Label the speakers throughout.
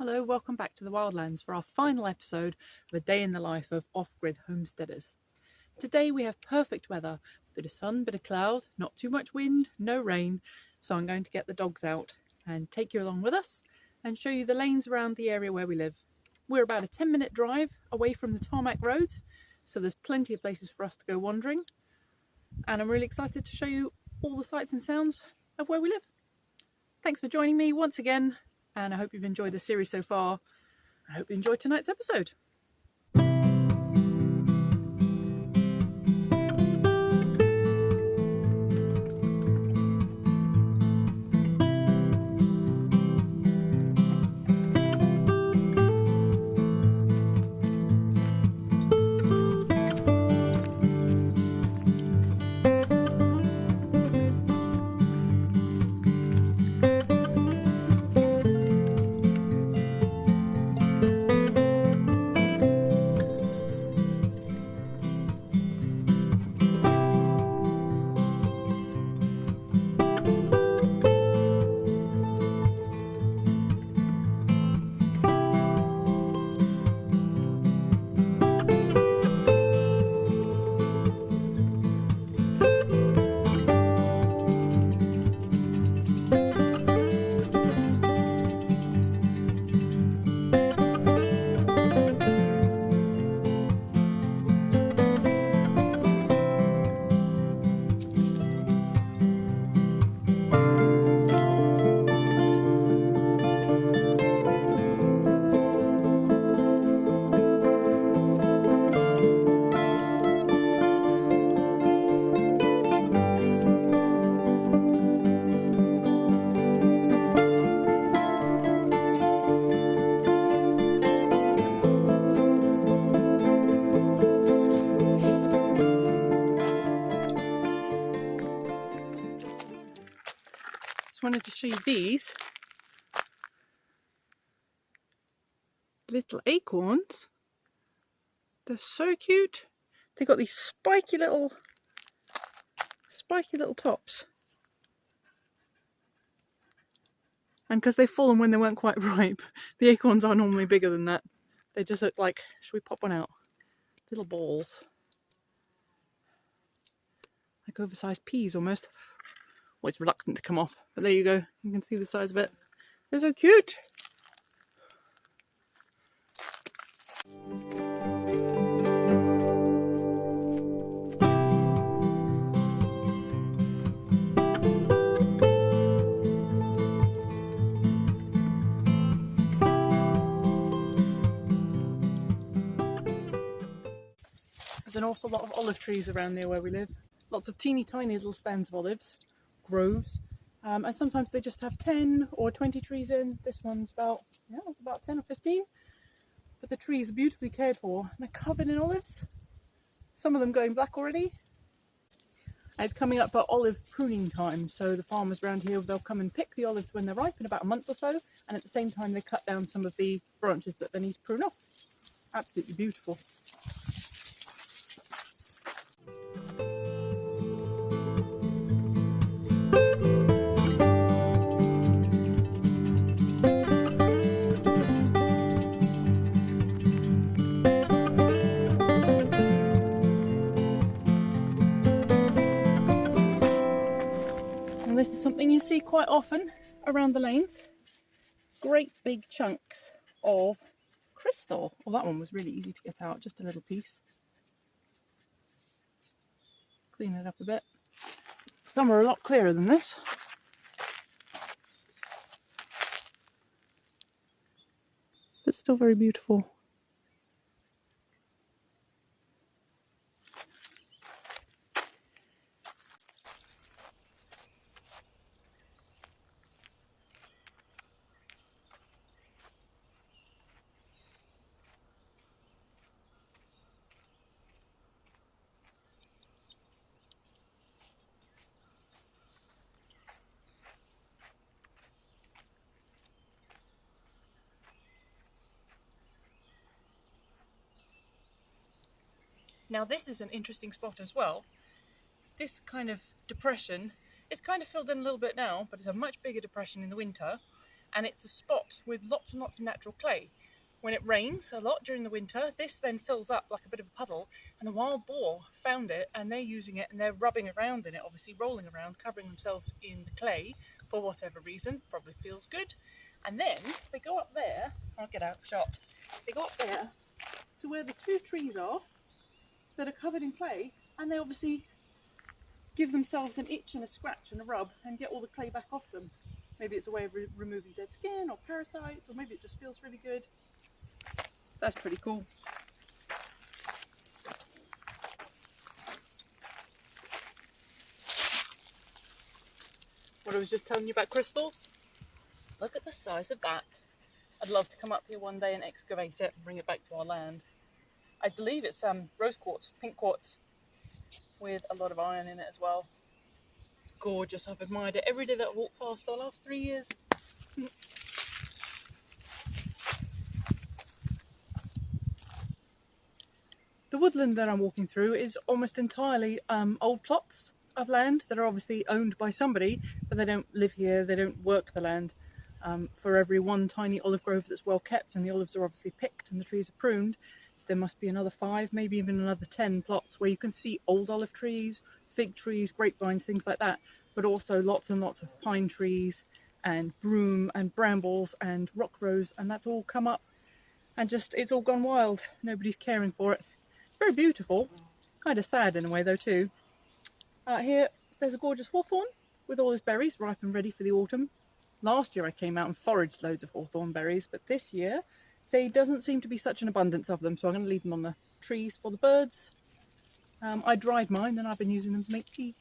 Speaker 1: Hello, welcome back to the Wildlands for our final episode of a day in the life of off-grid homesteaders. Today we have perfect weather, bit of sun, bit of cloud, not too much wind, no rain, so I'm going to get the dogs out and take you along with us and show you the lanes around the area where we live. We're about a 10-minute drive away from the tarmac roads, so there's plenty of places for us to go wandering, and I'm really excited to show you all the sights and sounds of where we live. Thanks for joining me once again, and I hope you've enjoyed the series so far. I hope you enjoyed tonight's episode. Wanted to show you these little acorns. They're so cute. They've got these spiky little tops, and because they've fallen when they weren't quite ripe, the acorns are normally bigger than that. They just look like, should we pop one out? Little balls, like oversized peas almost. Well, it's reluctant to come off, but there you go. You can see the size of it. They're so cute. There's an awful lot of olive trees around near where we live. Lots of teeny tiny little stands of olives. Groves, and sometimes they just have 10 or 20 trees in. This one's it's about 10 or 15, but the trees are beautifully cared for and they're covered in olives, some of them going black already. And it's coming up at olive pruning time, so the farmers around here, they'll come and pick the olives when they're ripe in about a month or so, and at the same time they cut down some of the branches that they need to prune off. Absolutely beautiful. This is something you see quite often around the lanes. Great big chunks of crystal. Well, that one was really easy to get out, just a little piece. Clean it up a bit. Some are a lot clearer than this. But still very beautiful. Now this is an interesting spot as well. This kind of depression, it's kind of filled in a little bit now, but it's a much bigger depression in the winter. and it's a spot with lots and lots of natural clay. When it rains a lot during the winter, this then fills up like a bit of a puddle, and the wild boar found it and they're using it and they're rubbing around in it, obviously rolling around, covering themselves in the clay for whatever reason, probably feels good. And then they go up there, I'll get out of shot, they go up there to where the two trees are that are covered in clay, and they obviously give themselves an itch and a scratch and a rub and get all the clay back off them. Maybe it's a way of removing dead skin or parasites, or maybe it just feels really good. That's pretty cool. What I was just telling you about crystals, look at the size of that. I'd love to come up here one day and excavate it and bring it back to our land. I believe it's rose quartz, pink quartz, with a lot of iron in it as well. It's gorgeous. I've admired it every day that I've walked past for the last 3 years. The woodland that I'm walking through is almost entirely old plots of land that are obviously owned by somebody, but they don't live here, they don't work the land. For every one tiny olive grove that's well kept, and the olives are obviously picked and the trees are pruned, there must be another 5, maybe even another 10 plots where you can see old olive trees, fig trees, grapevines, things like that, but also lots and lots of pine trees and broom and brambles and rock rose, and that's all come up and just, it's all gone wild. Nobody's caring for it. Very beautiful, kind of sad in a way though too. Here there's a gorgeous hawthorn with all his berries ripe and ready for the autumn. Last year I came out and foraged loads of hawthorn berries, but this year there doesn't seem to be such an abundance of them, so I'm going to leave them on the trees for the birds. I dried mine and I've been using them to make tea.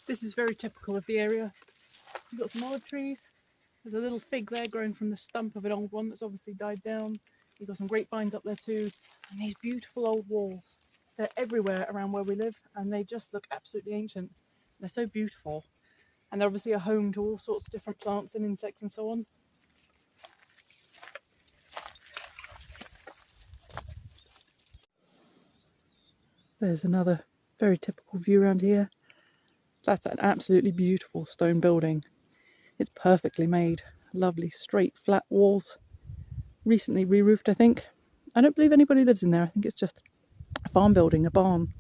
Speaker 1: This is very typical of the area. You've got some olive trees. There's a little fig there growing from the stump of an old one that's obviously died down. You've got some grapevines up there too. And these beautiful old walls. They're everywhere around where we live, and they just look absolutely ancient. They're so beautiful. And they're obviously a home to all sorts of different plants and insects and so on. There's another very typical view around here. That's an absolutely beautiful stone building. It's perfectly made. Lovely straight flat walls. Recently re-roofed, I think. I don't believe anybody lives in there. I think it's just a farm building, a barn.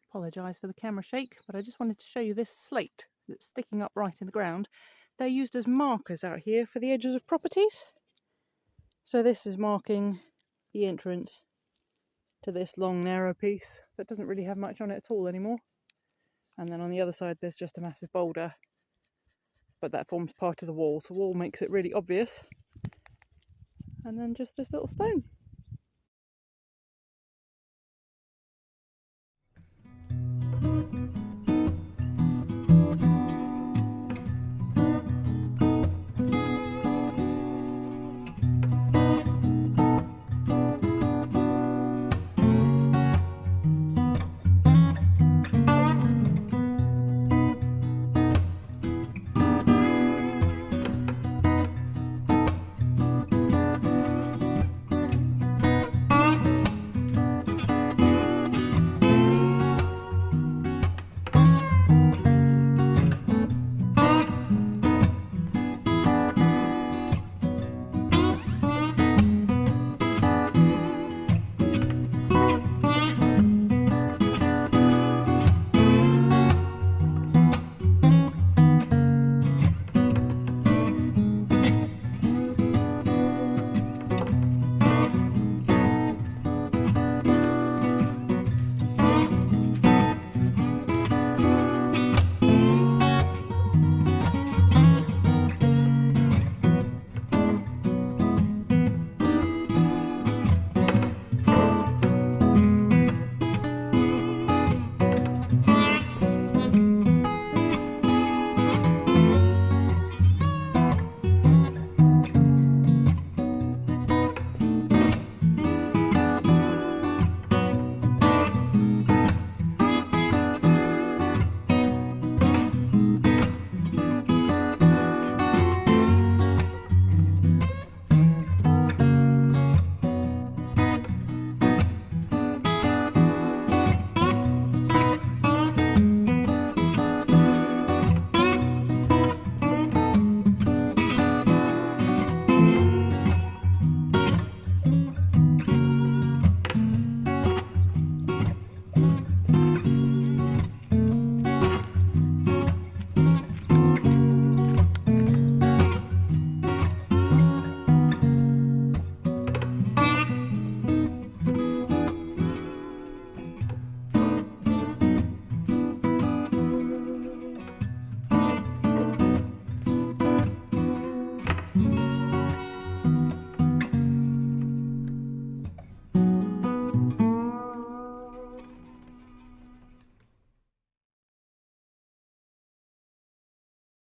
Speaker 1: Apologise for the camera shake, but I just wanted to show you this slate that's sticking up right in the ground. They're used as markers out here for the edges of properties. So this is marking the entrance to this long narrow piece that doesn't really have much on it at all anymore. And then on the other side there's just a massive boulder, but that forms part of the wall, so the wall makes it really obvious. And then just this little stone.